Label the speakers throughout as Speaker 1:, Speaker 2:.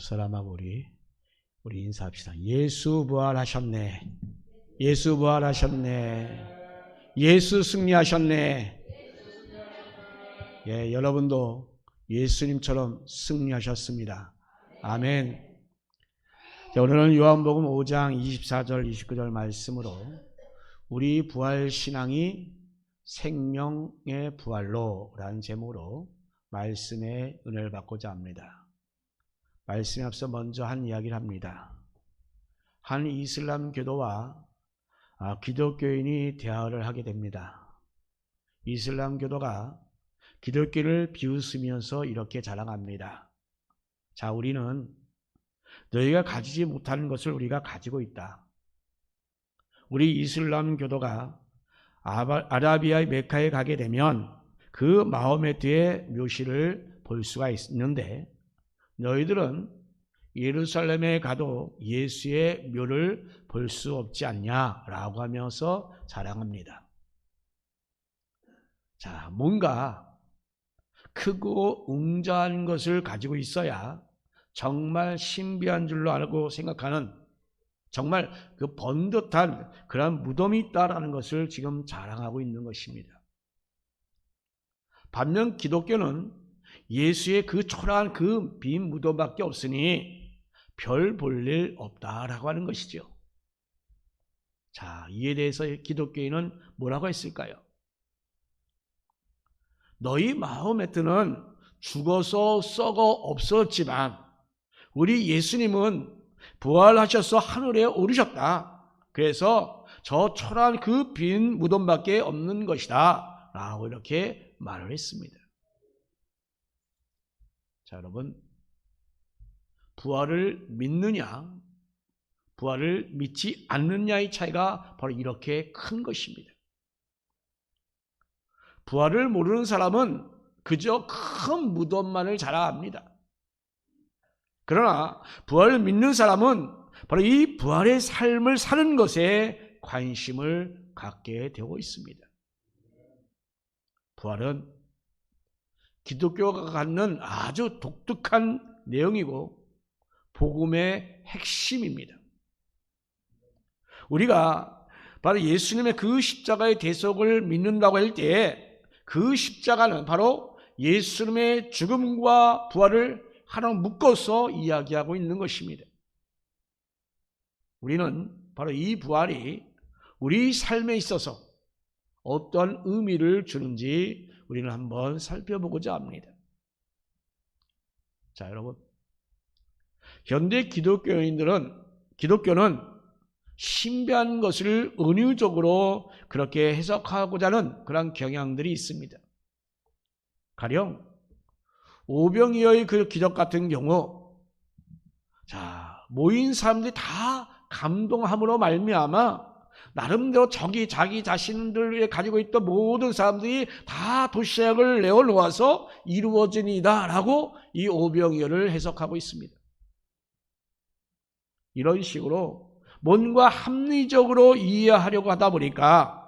Speaker 1: 사람하고 우리 인사합시다. 예수 부활하셨네. 예수 부활하셨네. 예수 승리하셨네. 예, 여러분도 예수님처럼 승리하셨습니다. 아멘. 자, 오늘은 요한복음 5장 24절 29절 말씀으로 우리 부활신앙이 생명의 부활로 라는 제목으로 말씀의 은혜를 받고자 합니다. 말씀에 앞서 먼저 한 이야기를 합니다. 한 이슬람 교도와 기독교인이 대화를 하게 됩니다. 이슬람 교도가 기독교를 비웃으면서 이렇게 자랑합니다. 자, 우리는 너희가 가지지 못하는 것을 우리가 가지고 있다. 우리 이슬람 교도가 아라비아의 메카에 가게 되면 그 마호메트의 묘실을 볼 수가 있는데 너희들은 예루살렘에 가도 예수의 묘를 볼 수 없지 않냐라고 하면서 자랑합니다. 자, 뭔가 크고 웅장한 것을 가지고 있어야 정말 신비한 줄로 알고 생각하는 정말 그 번듯한 그런 무덤이 있다라는 것을 지금 자랑하고 있는 것입니다. 반면 기독교는 예수의 그 초라한 그 빈 무덤밖에 없으니 별 볼 일 없다라고 하는 것이죠. 자, 이에 대해서 기독교인은 뭐라고 했을까요? 너희 마호메트는 죽어서 썩어 없었지만 우리 예수님은 부활하셔서 하늘에 오르셨다. 그래서 저 초라한 그 빈 무덤밖에 없는 것이다 라고 이렇게 말을 했습니다. 자, 여러분, 부활을 믿느냐 부활을 믿지 않느냐의 차이가 바로 이렇게 큰 것입니다. 부활을 모르는 사람은 그저 큰 무덤만을 자랑합니다. 그러나 부활을 믿는 사람은 바로 이 부활의 삶을 사는 것에 관심을 갖게 되고 있습니다. 부활은 기독교가 갖는 아주 독특한 내용이고 복음의 핵심입니다. 우리가 바로 예수님의 그 십자가의 대속을 믿는다고 할 때 그 십자가는 바로 예수님의 죽음과 부활을 하나 묶어서 이야기하고 있는 것입니다. 우리는 바로 이 부활이 우리 삶에 있어서 어떤 의미를 주는지 우리는 한번 살펴보고자 합니다. 자, 여러분, 현대 기독교는 신비한 것을 은유적으로 그렇게 해석하고자 하는 그런 경향들이 있습니다. 가령 오병이어의 그 기적 같은 경우, 자, 모인 사람들이 다 감동함으로 말미암아 나름대로 자기 자신들이 가지고 있던 모든 사람들이 다 도시락을 내어놓아서 이루어진 이다라고 이 오병이어를 해석하고 있습니다. 이런 식으로 뭔가 합리적으로 이해하려고 하다 보니까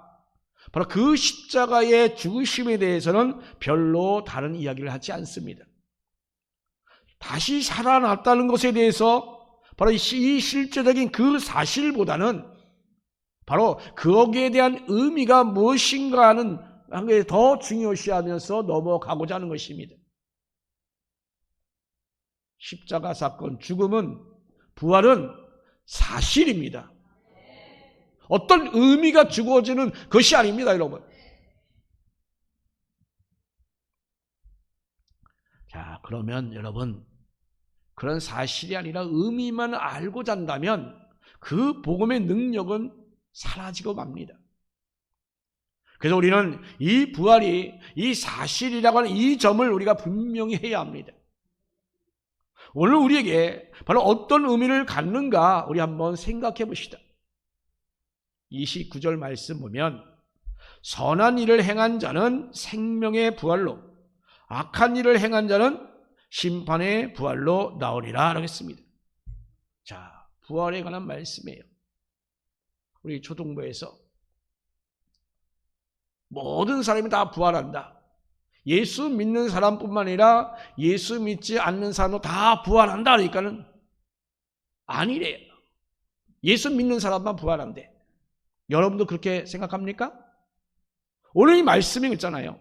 Speaker 1: 바로 그 십자가의 죽으심에 대해서는 별로 다른 이야기를 하지 않습니다. 다시 살아났다는 것에 대해서 바로 이 실제적인 그 사실보다는 바로 거기에 대한 의미가 무엇인가 하는 게 더 중요시하면서 넘어가고자 하는 것입니다. 십자가 사건, 죽음은, 부활은 사실입니다. 어떤 의미가 주어지는 것이 아닙니다, 여러분. 자, 그러면 여러분, 그런 사실이 아니라 의미만 알고 잔다면 그 복음의 능력은 사라지고 맙니다. 그래서 우리는 이 부활이 이 사실이라고 하는 이 점을 우리가 분명히 해야 합니다. 오늘 우리에게 바로 어떤 의미를 갖는가 우리 한번 생각해 봅시다. 29절 말씀 보면 선한 일을 행한 자는 생명의 부활로 악한 일을 행한 자는 심판의 부활로 나오리라 라고 했습니다. 자, 부활에 관한 말씀이에요. 우리 초등부에서 모든 사람이 다 부활한다. 예수 믿는 사람뿐만 아니라 예수 믿지 않는 사람도 다 부활한다 그러니까는 아니래요. 예수 믿는 사람만 부활한대. 여러분도 그렇게 생각합니까? 오늘 이 말씀이 있잖아요.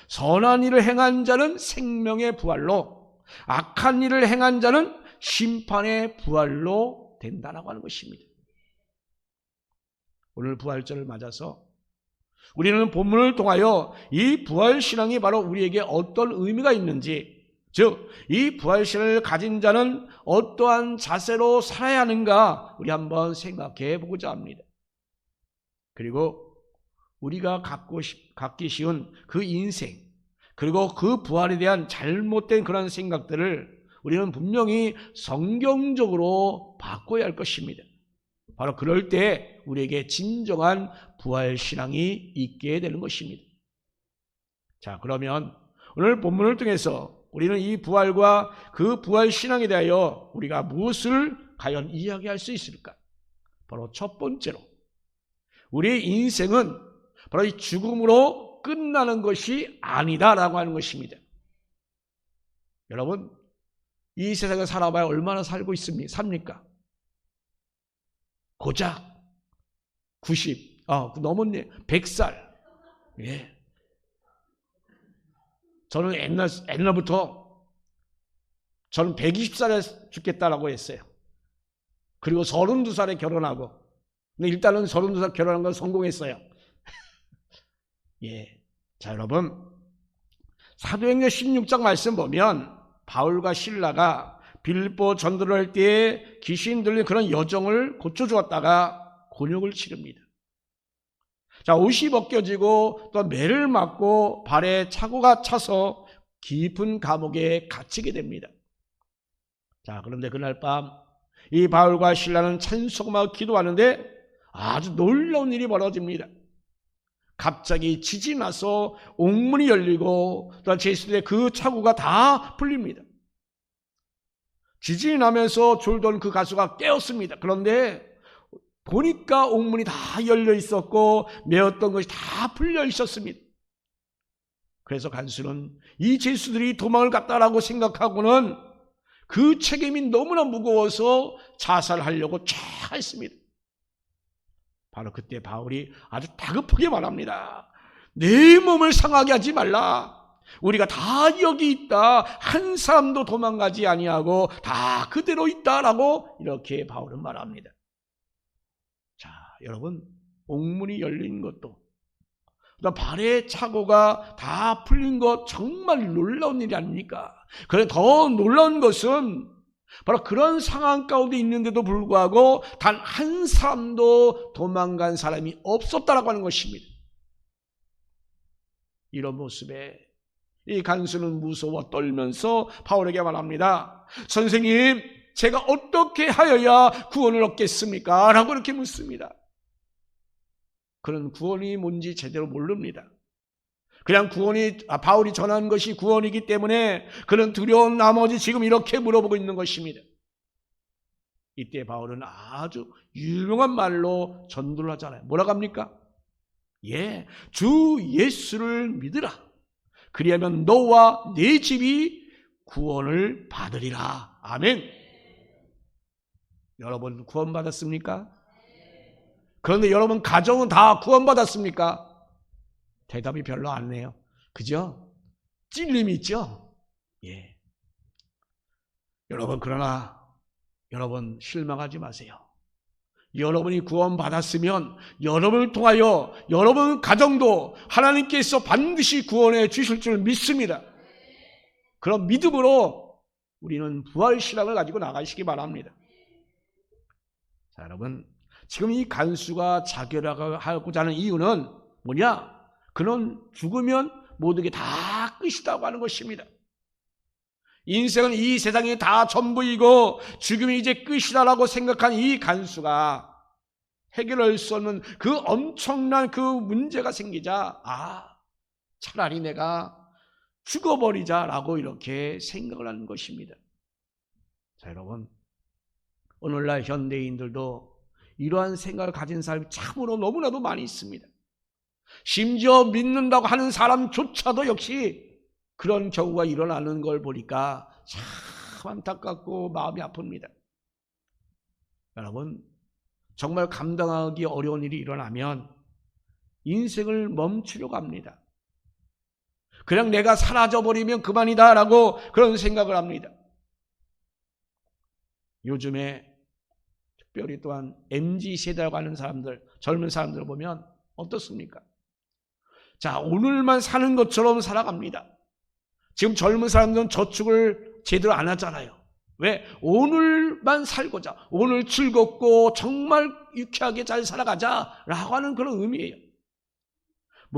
Speaker 1: 선한 일을 행한 자는 생명의 부활로, 악한 일을 행한 자는 심판의 부활로 된다라고 하는 것입니다. 오늘 부활절을 맞아서 우리는 본문을 통하여 이 부활신앙이 바로 우리에게 어떤 의미가 있는지, 즉 이 부활신앙을 가진 자는 어떠한 자세로 살아야 하는가 우리 한번 생각해 보고자 합니다. 그리고 우리가 갖기 쉬운 그 인생, 그리고 그 부활에 대한 잘못된 그런 생각들을 우리는 분명히 성경적으로 바꿔야 할 것입니다. 바로 그럴 때 우리에게 진정한 부활신앙이 있게 되는 것입니다. 자, 그러면 오늘 본문을 통해서 우리는 이 부활과 그 부활신앙에 대하여 우리가 무엇을 과연 이야기할 수 있을까? 바로 첫 번째로 우리의 인생은 바로 이 죽음으로 끝나는 것이 아니다라고 하는 것입니다. 여러분, 이 세상에 살아봐야 얼마나 살고 삽니까? 고작 90, 넘었네. 100살. 예. 저는 옛날부터 저는 120살에 죽겠다라고 했어요. 그리고 32살에 결혼하고. 근데 일단은 32살 결혼한 건 성공했어요. 예. 자, 여러분. 사도행전 16장 말씀 보면 바울과 실라가 빌립보 전도를 할 때에 귀신 들린 그런 여정을 고쳐주었다가 곤욕을 치릅니다. 자, 옷이 벗겨지고 또 매를 맞고 발에 차고가 차서 깊은 감옥에 갇히게 됩니다. 자, 그런데 그날 밤 이 바울과 실라는 찬송하고 기도하는데 아주 놀라운 일이 벌어집니다. 갑자기 지진이 나서 옥문이 열리고 또 제수들의 그 차고가 다 풀립니다. 지진이 나면서 졸던 그 가수가 깨었습니다. 그런데 보니까 옥문이 다 열려 있었고 메었던 것이 다 풀려 있었습니다. 그래서 간수는 이 제수들이 도망을 갔다라고 생각하고는 그 책임이 너무나 무거워서 자살하려고 쫙 했습니다. 바로 그때 바울이 아주 다급하게 말합니다. 내 몸을 상하게 하지 말라. 우리가 다 여기 있다. 한 사람도 도망가지 아니하고 다 그대로 있다라고 이렇게 바울은 말합니다. 자, 여러분, 옥문이 열린 것도 발에 차고가 다 풀린 것 정말 놀라운 일이 아닙니까? 그래 더 놀라운 것은 바로 그런 상황 가운데 있는데도 불구하고 단 한 사람도 도망간 사람이 없었다라고 하는 것입니다. 이런 모습에 이 간수는 무서워 떨면서 바울에게 말합니다. 선생님, 제가 어떻게 하여야 구원을 얻겠습니까? 라고 이렇게 묻습니다. 그는 구원이 뭔지 제대로 모릅니다. 그냥 바울이 전한 것이 구원이기 때문에 그는 두려운 나머지 지금 이렇게 물어보고 있는 것입니다. 이때 바울은 아주 유명한 말로 전도를 하잖아요. 뭐라고 합니까? 예, 주 예수를 믿으라. 그리하면 너와 네 집이 구원을 받으리라. 아멘. 여러분 구원받았습니까? 그런데 여러분 가정은 다 구원받았습니까? 대답이 별로 안 해요. 그죠? 찔림이 있죠? 예. 여러분, 그러나 여러분 실망하지 마세요. 여러분이 구원받았으면 여러분을 통하여 여러분 가정도 하나님께서 반드시 구원해 주실 줄 믿습니다. 그런 믿음으로 우리는 부활신앙을 가지고 나가시기 바랍니다. 자, 여러분, 지금 이 간수가 자결하고자 하는 이유는 뭐냐? 그는 죽으면 모든 게 다 끝이라고 하는 것입니다. 인생은 이 세상이 다 전부이고 죽음이 이제 끝이다라고 생각한 이 간수가 해결할 수 없는 그 엄청난 그 문제가 생기자 차라리 내가 죽어버리자라고 이렇게 생각을 하는 것입니다. 자, 여러분, 오늘날 현대인들도 이러한 생각을 가진 사람이 참으로 너무나도 많이 있습니다. 심지어 믿는다고 하는 사람조차도 역시 그런 경우가 일어나는 걸 보니까 참 안타깝고 마음이 아픕니다. 여러분, 정말 감당하기 어려운 일이 일어나면 인생을 멈추려고 합니다. 그냥 내가 사라져버리면 그만이다라고 그런 생각을 합니다. 요즘에 특별히 또한 MZ세대라고 하는 사람들, 젊은 사람들을 보면 어떻습니까? 자, 오늘만 사는 것처럼 살아갑니다. 지금 젊은 사람들은 저축을 제대로 안 하잖아요. 왜? 오늘만 살고자, 오늘 즐겁고 정말 유쾌하게 잘 살아가자라고 하는 그런 의미예요.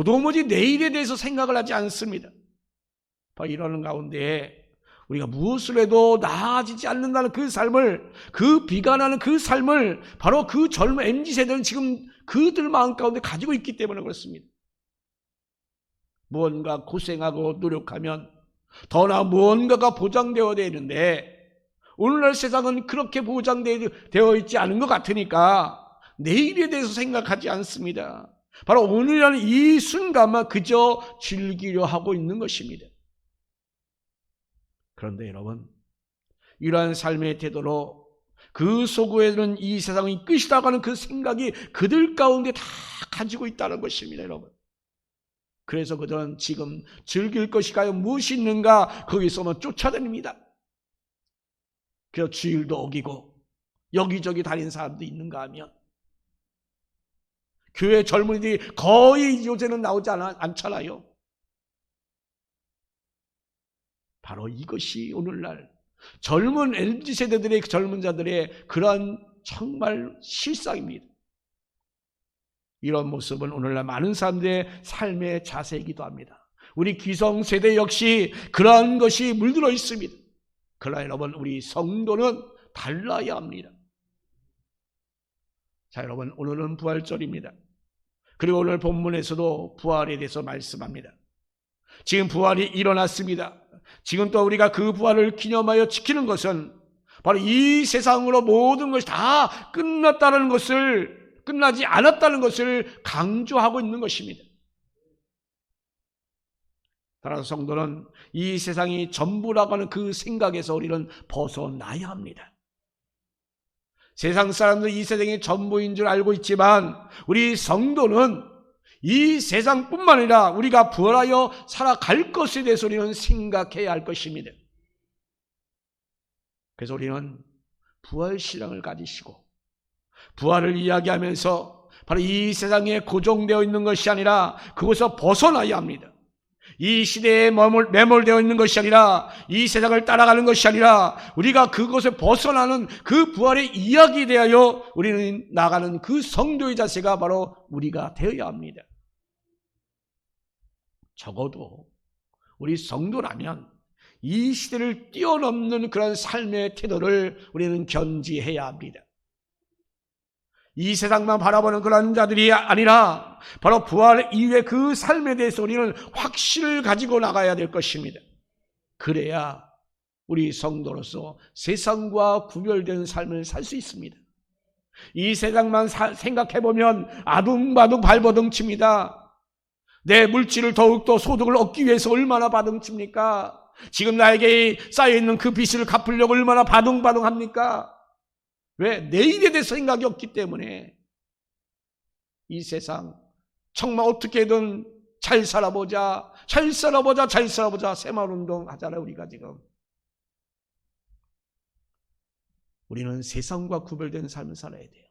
Speaker 1: 도무지 내일에 대해서 생각을 하지 않습니다. 바로 이러는 가운데 우리가 무엇을 해도 나아지지 않는다는 그 삶을, 그 비관하는 그 삶을 바로 그 젊은 MZ세대는 지금 그들 마음 가운데 가지고 있기 때문에 그렇습니다. 무언가 고생하고 노력하면 더나 무언가가 보장되어야 되는데 오늘날 세상은 그렇게 보장되어 있지 않은 것 같으니까 내일에 대해서 생각하지 않습니다. 바로 오늘이라는 이 순간만 그저 즐기려 하고 있는 것입니다. 그런데 여러분, 이러한 삶의 태도로 그 속에는 이 세상이 끝이라고 하는 그 생각이 그들 가운데 다 가지고 있다는 것입니다, 여러분. 그래서 그들은 지금 즐길 것이 과연 무엇이 있는가 거기서만 쫓아다닙니다. 그래서 주일도 어기고 여기저기 다니는 사람도 있는가 하면 교회 젊은이들이 거의 요새는 나오지 않잖아요. 바로 이것이 오늘날 젊은 MZ세대들의 젊은 자들의 그러한 정말 실상입니다. 이런 모습은 오늘날 많은 사람들의 삶의 자세이기도 합니다. 우리 기성세대 역시 그러한 것이 물들어 있습니다. 그러나 여러분, 우리 성도는 달라야 합니다. 자, 여러분, 오늘은 부활절입니다. 그리고 오늘 본문에서도 부활에 대해서 말씀합니다. 지금 부활이 일어났습니다. 지금 또 우리가 그 부활을 기념하여 지키는 것은 바로 이 세상으로 모든 것이 다 끝나지 않았다는 것을 강조하고 있는 것입니다. 따라서 성도는 이 세상이 전부라고 하는 그 생각에서 우리는 벗어나야 합니다. 세상 사람들은 이 세상이 전부인 줄 알고 있지만 우리 성도는 이 세상뿐만 아니라 우리가 부활하여 살아갈 것에 대해서 우리는 생각해야 할 것입니다. 그래서 우리는 부활신앙을 가지시고 부활을 이야기하면서 바로 이 세상에 고정되어 있는 것이 아니라 그곳에서 벗어나야 합니다. 이 시대에 매몰되어 있는 것이 아니라 이 세상을 따라가는 것이 아니라 우리가 그곳에 벗어나는 그 부활의 이야기에 대하여 우리는 나가는 그 성도의 자세가 바로 우리가 되어야 합니다. 적어도 우리 성도라면 이 시대를 뛰어넘는 그런 삶의 태도를 우리는 견지해야 합니다. 이 세상만 바라보는 그런 자들이 아니라 바로 부활 이후의 그 삶에 대해서 우리는 확신을 가지고 나가야 될 것입니다. 그래야 우리 성도로서 세상과 구별된 삶을 살 수 있습니다. 이 세상만 생각해보면 아둥바둥 발버둥 칩니다. 내 물질을 더욱더 소득을 얻기 위해서 얼마나 바둥칩니까? 지금 나에게 쌓여있는 그 빚을 갚으려고 얼마나 바둥바둥 합니까? 왜? 내일에 대해서 생각이 없기 때문에 이 세상 정말 어떻게든 잘 살아보자 새마을운동 하잖아요. 우리가 지금 우리는 세상과 구별된 삶을 살아야 돼요.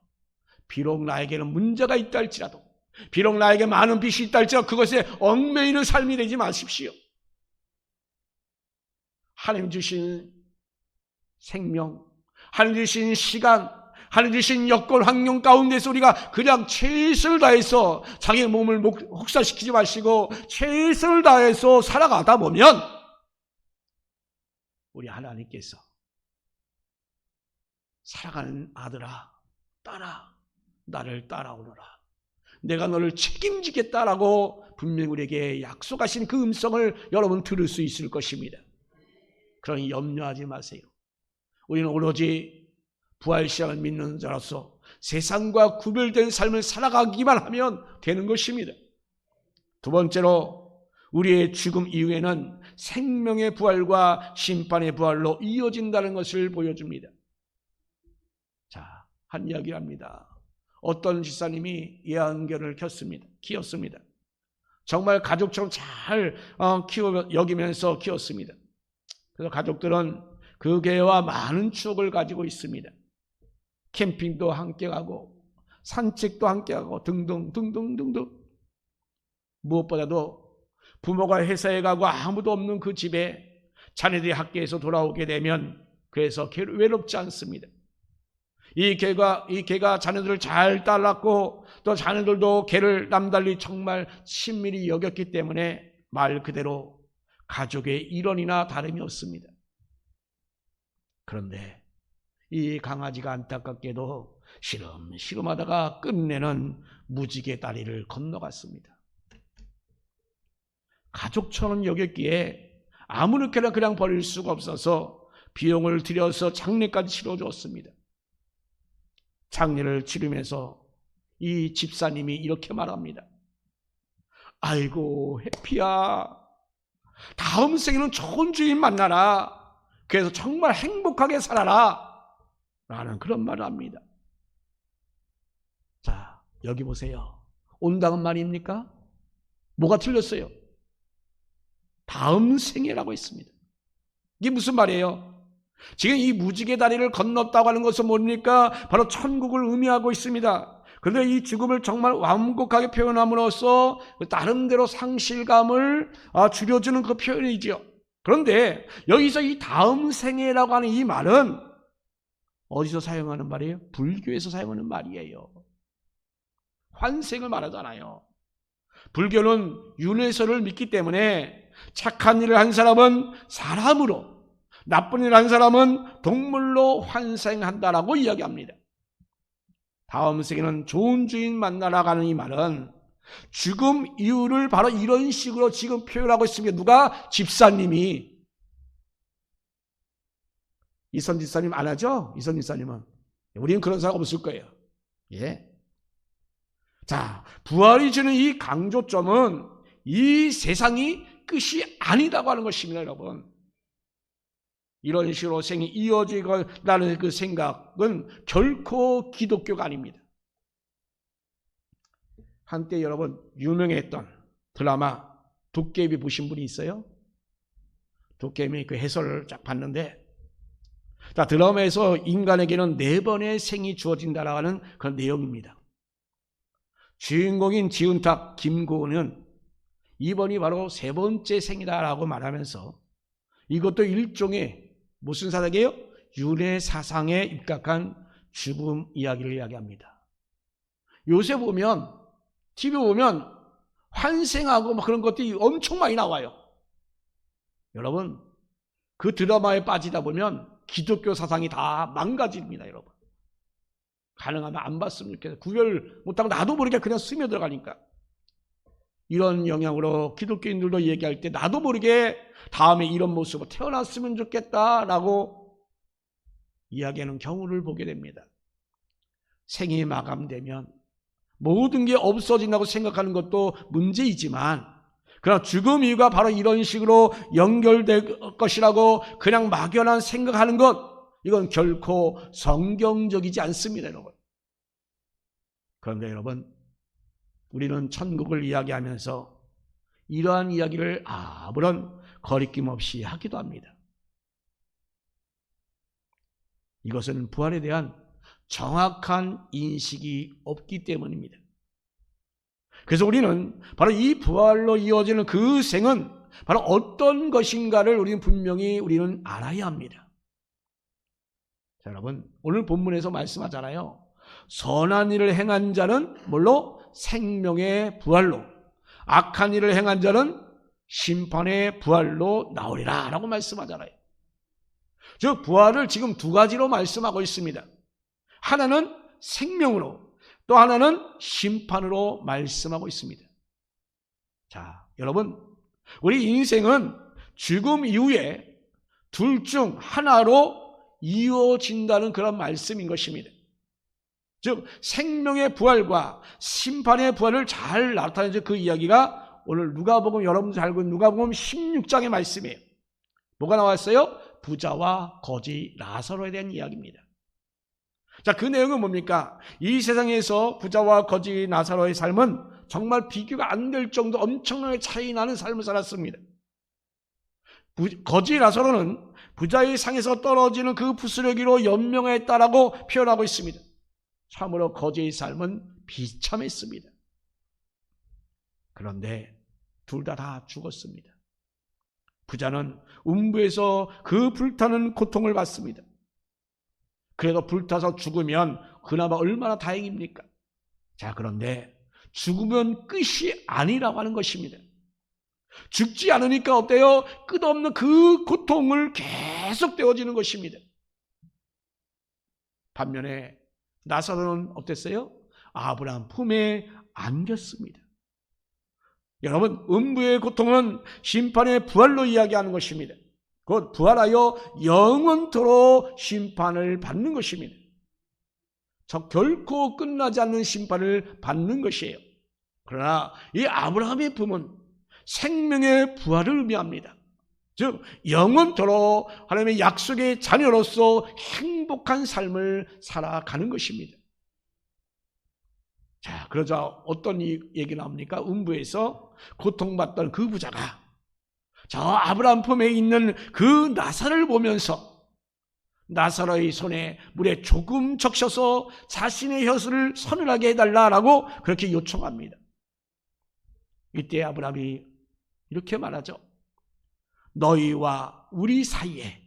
Speaker 1: 비록 나에게는 문제가 있다 할지라도 비록 나에게 많은 빚이 있다 할지라도 그것에 얽매이는 삶이 되지 마십시오. 하나님 주신 생명, 하나님 주신 시간, 하나님 주신 여건 환경 가운데서 우리가 그냥 최선을 다해서 자기의 몸을 혹사시키지 마시고 최선을 다해서 살아가다 보면 우리 하나님께서 사랑하는 아들아, 딸아, 나를 따라오너라. 내가 너를 책임지겠다라고 분명히 우리에게 약속하신 그 음성을 여러분 들을 수 있을 것입니다. 그러니 염려하지 마세요. 우리는 오로지 부활신앙을 믿는 자로서 세상과 구별된 삶을 살아가기만 하면 되는 것입니다. 두 번째로 우리의 죽음 이후에는 생명의 부활과 심판의 부활로 이어진다는 것을 보여줍니다. 자, 한 이야기를 합니다. 어떤 집사님이 예언견을 키웠습니다. 정말 가족처럼 잘 여기면서 키웠습니다. 그래서 가족들은 그 개와 많은 추억을 가지고 있습니다. 캠핑도 함께 가고 산책도 함께 가고 등등. 무엇보다도 부모가 회사에 가고 아무도 없는 그 집에 자녀들이 학교에서 돌아오게 되면 그래서 외롭지 않습니다. 이 개가 자녀들을 잘 따랐고 또 자녀들도 개를 남달리 정말 친밀히 여겼기 때문에 말 그대로 가족의 일원이나 다름이 없습니다. 그런데 이 강아지가 안타깝게도 시름시름하다가 끝내는 무지개 다리를 건너갔습니다. 가족처럼 여겼기에 아무렇게나 그냥 버릴 수가 없어서 비용을 들여서 장례까지 치러줬습니다. 장례를 치르면서 이 집사님이 이렇게 말합니다. 아이고 해피야, 다음 생에는 좋은 주인 만나라. 그래서 정말 행복하게 살아라 라는 그런 말을 합니다. 자, 여기 보세요. 온당은 말입니까? 뭐가 틀렸어요? 다음 생애라고 했습니다. 이게 무슨 말이에요? 지금 이 무지개 다리를 건넜다고 하는 것은 뭡니까? 바로 천국을 의미하고 있습니다. 그런데 이 죽음을 정말 완곡하게 표현함으로써 나름대로 상실감을 줄여주는 그 표현이지요. 그런데 여기서 이 다음 생애라고 하는 이 말은 어디서 사용하는 말이에요? 불교에서 사용하는 말이에요. 환생을 말하잖아요. 불교는 윤회설을 믿기 때문에 착한 일을 한 사람은 사람으로, 나쁜 일을 한 사람은 동물로 환생한다라고 이야기합니다. 다음 생에는 좋은 주인 만나라고 하는 이 말은 죽음 이후를 바로 이런 식으로 지금 표현하고 있습니다. 누가? 집사님이. 이선 집사님 안 하죠? 이선 집사님은. 우리는 그런 사람 없을 거예요. 예. 자, 부활이 주는 이 강조점은 이 세상이 끝이 아니다고 하는 것입니다, 여러분. 이런 식으로 생이 이어지고라는 그 생각은 결코 기독교가 아닙니다. 한때 여러분 유명했던 드라마 도깨비 보신 분이 있어요? 도깨비 그 해설을 쫙 봤는데, 자, 드라마에서 인간에게는 4번의 생이 주어진다라고 하는 그런 내용입니다. 주인공인 지은탁 김고은은 이번이 바로 3번째 생이다라고 말하면서 이것도 일종의 무슨 사상이에요? 윤회 사상에 입각한 죽음 이야기를 이야기합니다. 요새 보면 TV 보면 환생하고 막 그런 것들이 엄청 많이 나와요. 여러분, 그 드라마에 빠지다 보면 기독교 사상이 다 망가집니다, 여러분. 가능하면 안 봤으면 좋겠어요. 구별 못하고 나도 모르게 그냥 스며들어가니까. 이런 영향으로 기독교인들도 얘기할 때 나도 모르게 다음에 이런 모습으로 태어났으면 좋겠다라고 이야기하는 경우를 보게 됩니다. 생이 마감되면 모든 게 없어진다고 생각하는 것도 문제이지만, 그러나 죽음 이유가 바로 이런 식으로 연결될 것이라고 그냥 막연한 생각하는 것, 이건 결코 성경적이지 않습니다, 여러분. 그런데 여러분, 우리는 천국을 이야기하면서 이러한 이야기를 아무런 거리낌 없이 하기도 합니다. 이것은 부활에 대한 정확한 인식이 없기 때문입니다. 그래서 우리는 바로 이 부활로 이어지는 그 생은 바로 어떤 것인가를 우리는 알아야 합니다. 자, 여러분, 오늘 본문에서 말씀하잖아요. 선한 일을 행한 자는 뭘로? 생명의 부활로, 악한 일을 행한 자는 심판의 부활로 나오리라 라고 말씀하잖아요. 즉 부활을 지금 2가지로 말씀하고 있습니다. 하나는 생명으로, 또 하나는 심판으로 말씀하고 있습니다. 자, 여러분, 우리 인생은 죽음 이후에 둘 중 하나로 이어진다는 그런 말씀인 것입니다. 즉 생명의 부활과 심판의 부활을 잘 나타내는 그 이야기가 오늘 누가복음, 여러분 잘 알고 있는 누가복음 16장의 말씀이에요. 뭐가 나왔어요? 부자와 거지 라사로에 대한 이야기입니다. 자, 그 내용은 뭡니까? 이 세상에서 부자와 거지 나사로의 삶은 정말 비교가 안 될 정도 엄청나게 차이 나는 삶을 살았습니다. 거지 라사로는 부자의 상에서 떨어지는 그 부스러기로 연명했다라고 표현하고 있습니다. 참으로 거지의 삶은 비참했습니다. 그런데 둘 다 죽었습니다. 부자는 음부에서 그 불타는 고통을 받습니다. 그래도 불타서 죽으면 그나마 얼마나 다행입니까? 자, 그런데 죽으면 끝이 아니라고 하는 것입니다. 죽지 않으니까 어때요? 끝없는 그 고통을 계속 되어지는 것입니다. 반면에 나사로는 어땠어요? 아브라함 품에 안겼습니다. 여러분, 음부의 고통은 심판의 부활로 이야기하는 것입니다. 곧 부활하여 영원토록 심판을 받는 것입니다. 결코 끝나지 않는 심판을 받는 것이에요. 그러나 이 아브라함의 품은 생명의 부활을 의미합니다. 즉 영원토록 하나님의 약속의 자녀로서 행복한 삶을 살아가는 것입니다. 자, 그러자 어떤 얘기 나옵니까? 음부에서 고통받던 그 부자가 저 아브라함 품에 있는 그 나사를 보면서 나사로의 손에 물에 조금 적셔서 자신의 혀를 서늘하게 해달라라고 그렇게 요청합니다. 이때 아브라함이 이렇게 말하죠. 너희와 우리 사이에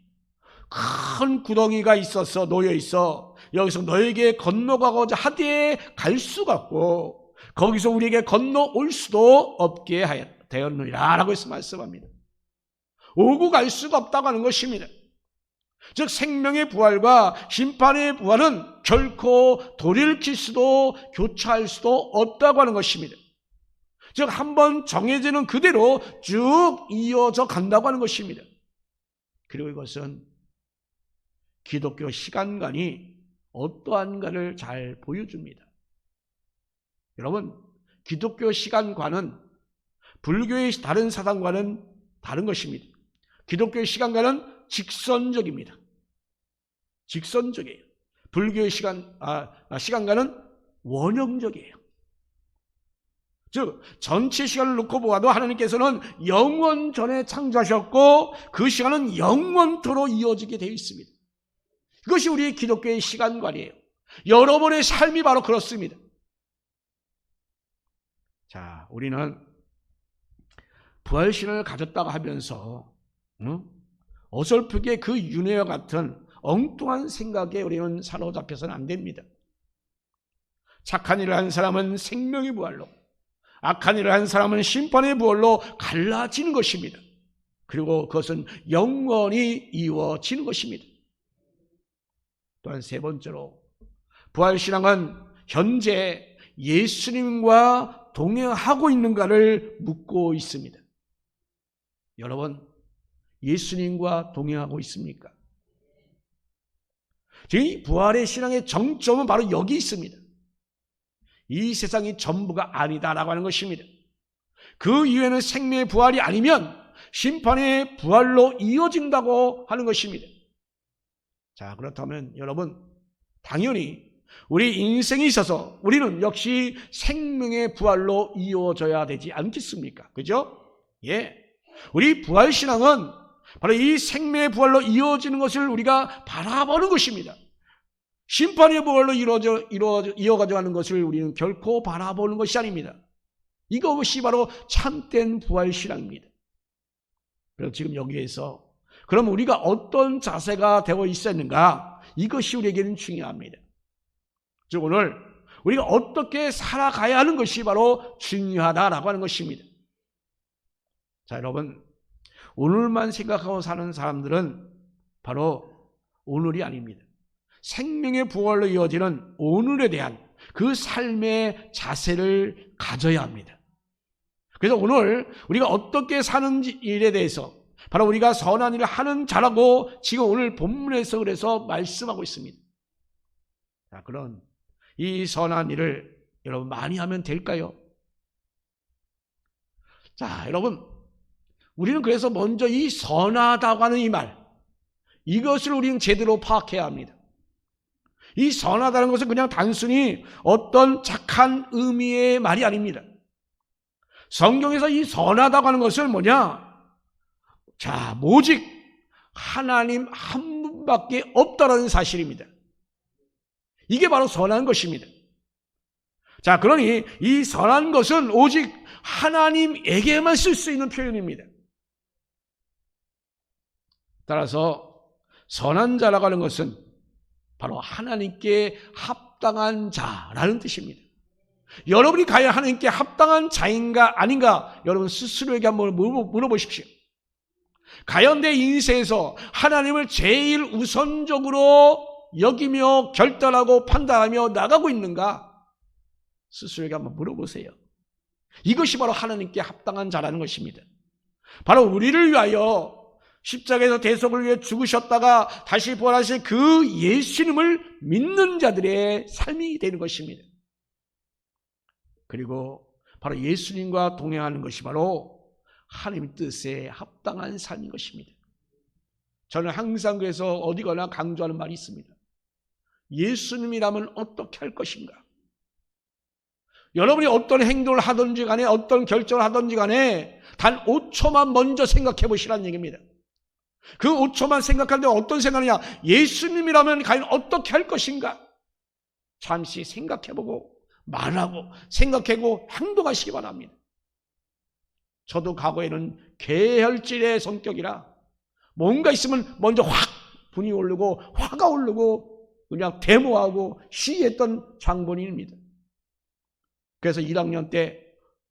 Speaker 1: 큰 구덩이가 있어서 놓여 있어 여기서 너에게 건너가고자 하되 갈 수가 없고 거기서 우리에게 건너올 수도 없게 되었느니라 라고 해서 말씀합니다. 오고 갈 수가 없다고 하는 것입니다. 즉 생명의 부활과 심판의 부활은 결코 돌이킬 수도 교차할 수도 없다고 하는 것입니다. 즉 한번 정해지는 그대로 쭉 이어져 간다고 하는 것입니다. 그리고 이것은 기독교 시간관이 어떠한가를 잘 보여줍니다. 여러분, 기독교 시간관은 불교의 다른 사상과는 다른 것입니다. 기독교의 시간관은 직선적입니다. 직선적이에요. 불교의 시간관은 원형적이에요. 즉 전체 시간을 놓고 보아도 하나님께서는 영원 전에 창조하셨고 그 시간은 영원토록 이어지게 되어 있습니다. 그것이 우리 기독교의 시간관이에요. 여러분의 삶이 바로 그렇습니다. 자, 우리는 부활신을 가졌다고 하면서 어설프게 그 윤회와 같은 엉뚱한 생각에 우리는 사로잡혀서는 안 됩니다. 착한 일을 한 사람은 생명의 부활로, 악한 일을 한 사람은 심판의 부활로 갈라지는 것입니다. 그리고 그것은 영원히 이루어지는 것입니다. 또한 세 번째로 부활신앙은 현재 예수님과 동행하고 있는가를 묻고 있습니다. 여러분, 예수님과 동행하고 있습니까? 이 부활의 신앙의 정점은 바로 여기 있습니다. 이 세상이 전부가 아니다라고 하는 것입니다. 그 이후에는 생명의 부활이 아니면 심판의 부활로 이어진다고 하는 것입니다. 자, 그렇다면 여러분, 당연히 우리 인생에 있어서 우리는 역시 생명의 부활로 이어져야 되지 않겠습니까? 그죠? 예. 우리 부활신앙은 바로 이 생명의 부활로 이어지는 것을 우리가 바라보는 것입니다. 심판의 부활로 이어가져가는 것을 우리는 결코 바라보는 것이 아닙니다. 이것이 바로 참된 부활신앙입니다. 그래서 지금 여기에서 그럼 우리가 어떤 자세가 되어 있었는가? 이것이 우리에게는 중요합니다. 즉 오늘 우리가 어떻게 살아가야 하는 것이 바로 중요하다라고 하는 것입니다. 자, 여러분, 오늘만 생각하고 사는 사람들은 바로 오늘이 아닙니다. 생명의 부활로 이어지는 오늘에 대한 그 삶의 자세를 가져야 합니다. 그래서 오늘 우리가 어떻게 사는 일에 대해서 바로 우리가 선한 일을 하는 자라고 지금 오늘 본문에서 그래서 말씀하고 있습니다. 자, 그런 이 선한 일을 여러분 많이 하면 될까요? 자, 여러분, 우리는 그래서 먼저 이 선하다고 하는 이 말, 이것을 우리는 제대로 파악해야 합니다. 이 선하다는 것은 그냥 단순히 어떤 착한 의미의 말이 아닙니다. 성경에서 이 선하다고 하는 것은 뭐냐? 자, 오직 하나님 한 분밖에 없다라는 사실입니다. 이게 바로 선한 것입니다. 자, 그러니 이 선한 것은 오직 하나님에게만 쓸 수 있는 표현입니다. 따라서 선한 자라고 하는 것은 바로 하나님께 합당한 자라는 뜻입니다. 여러분이 과연 하나님께 합당한 자인가 아닌가 여러분 스스로에게 한번 물어보십시오. 과연 내 인생에서 하나님을 제일 우선적으로 여기며 결단하고 판단하며 나가고 있는가? 스스로에게 한번 물어보세요. 이것이 바로 하나님께 합당한 자라는 것입니다. 바로 우리를 위하여 십자가에서 대속을 위해 죽으셨다가 다시 부활하신 그 예수님을 믿는 자들의 삶이 되는 것입니다. 그리고 바로 예수님과 동행하는 것이 바로 하나님 뜻에 합당한 삶인 것입니다. 저는 항상 그래서 어디 가나 강조하는 말이 있습니다. 예수님이라면 어떻게 할 것인가? 여러분이 어떤 행동을 하든지 간에 어떤 결정을 하든지 간에 단 5초만 먼저 생각해 보시라는 얘기입니다. 그 5초만 생각하는데 어떤 생각이냐? 예수님이라면 과연 어떻게 할 것인가? 잠시 생각해보고 말하고 생각하고 행동하시기 바랍니다. 저도 과거에는 계혈질의 성격이라 뭔가 있으면 먼저 확 분이 오르고 화가 오르고 그냥 데모하고 시위했던 장본인입니다. 그래서 1학년 때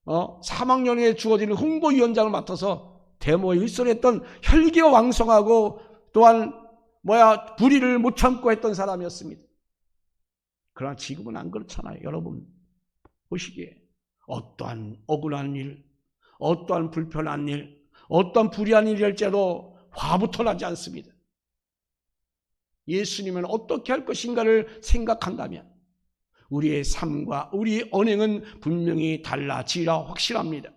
Speaker 1: 3학년에 주어지는 홍보위원장을 맡아서 데모에 일선했던 혈기가 왕성하고 또한 불의를 못 참고 했던 사람이었습니다. 그러나 지금은 안 그렇잖아요. 여러분 보시기에 어떠한 억울한 일, 어떠한 불편한 일, 어떠한 불의한 일일지라도 화부터 나지 않습니다. 예수님은 어떻게 할 것인가를 생각한다면 우리의 삶과 우리의 언행은 분명히 달라지리라 확실합니다.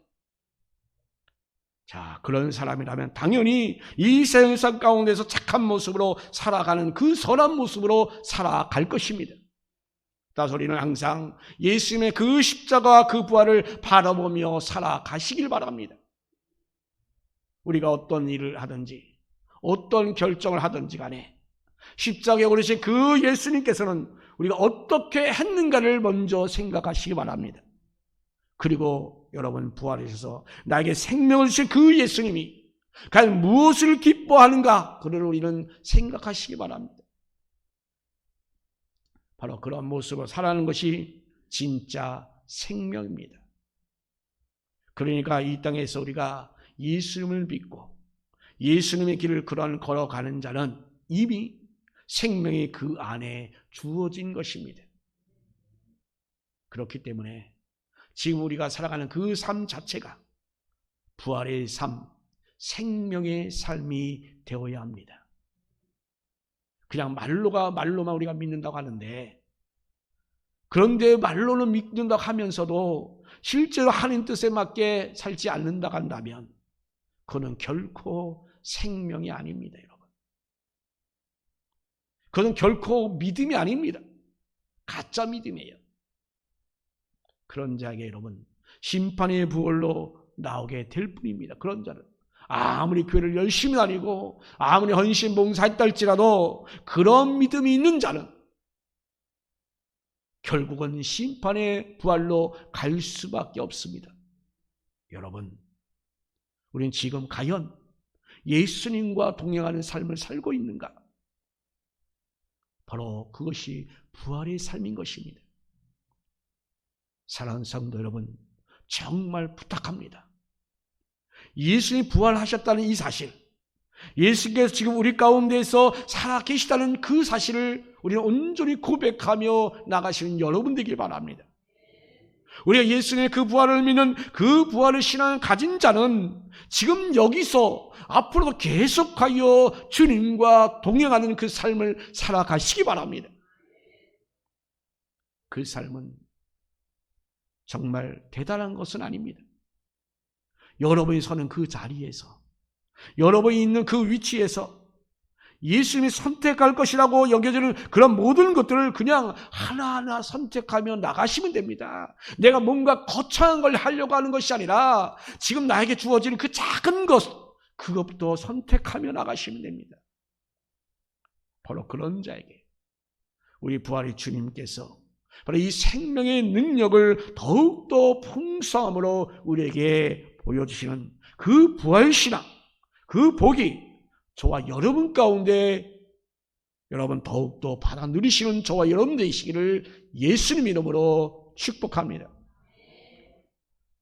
Speaker 1: 자, 그런 사람이라면 당연히 이 세상 가운데서 착한 모습으로 살아가는 그 선한 모습으로 살아갈 것입니다. 따라서 우리는 항상 예수님의 그 십자가와 그 부활을 바라보며 살아가시길 바랍니다. 우리가 어떤 일을 하든지 어떤 결정을 하든지 간에 십자가에 오르신 그 예수님께서는 우리가 어떻게 했는가를 먼저 생각하시기 바랍니다. 그리고 여러분 부활하셔서 나에게 생명을 주신 그 예수님이 과연 무엇을 기뻐하는가 그를 우리는 생각하시기 바랍니다. 바로 그런 모습으로 살아가는 것이 진짜 생명입니다. 그러니까 이 땅에서 우리가 예수님을 믿고 예수님의 길을 걸어가는 자는 이미 생명이 그 안에 주어진 것입니다. 그렇기 때문에 지금 우리가 살아가는 그 삶 자체가 부활의 삶, 생명의 삶이 되어야 합니다. 그냥 말로만 우리가 믿는다고 하는데, 그런데 말로는 믿는다고 하면서도 실제로 하나님 뜻에 맞게 살지 않는다고 한다면 그는 결코 생명이 아닙니다, 여러분. 그는 결코 믿음이 아닙니다. 가짜 믿음이에요. 그런 자에게 여러분 심판의 부활로 나오게 될 뿐입니다. 그런 자는 아무리 교회를 열심히 다니고 아무리 헌신 봉사했다 할지라도 그런 믿음이 있는 자는 결국은 심판의 부활로 갈 수밖에 없습니다. 여러분, 우리는 지금 과연 예수님과 동행하는 삶을 살고 있는가? 바로 그것이 부활의 삶인 것입니다. 사랑하는 성도 여러분, 정말 부탁합니다. 예수님이 부활하셨다는 이 사실, 예수께서 지금 우리 가운데서 살아계시다는 그 사실을 우리는 온전히 고백하며 나가시는 여러분 되길 바랍니다. 우리가 예수님의 그 부활을 믿는 그 부활의 신앙을 가진 자는 지금 여기서 앞으로도 계속하여 주님과 동행하는 그 삶을 살아가시기 바랍니다. 그 삶은 정말 대단한 것은 아닙니다. 여러분이 서는 그 자리에서, 여러분이 있는 그 위치에서 예수님이 선택할 것이라고 여겨지는 그런 모든 것들을 그냥 하나하나 선택하며 나가시면 됩니다. 내가 뭔가 거창한 걸 하려고 하는 것이 아니라 지금 나에게 주어지는 그 작은 것, 그것도 선택하며 나가시면 됩니다. 바로 그런 자에게 우리 부활의 주님께서 바로 이 생명의 능력을 더욱더 풍성함으로 우리에게 보여주시는 그 부활신앙, 그 복이 저와 여러분 가운데 여러분 더욱더 받아 누리시는 저와 여러분 되시기를 예수님 이름으로 축복합니다.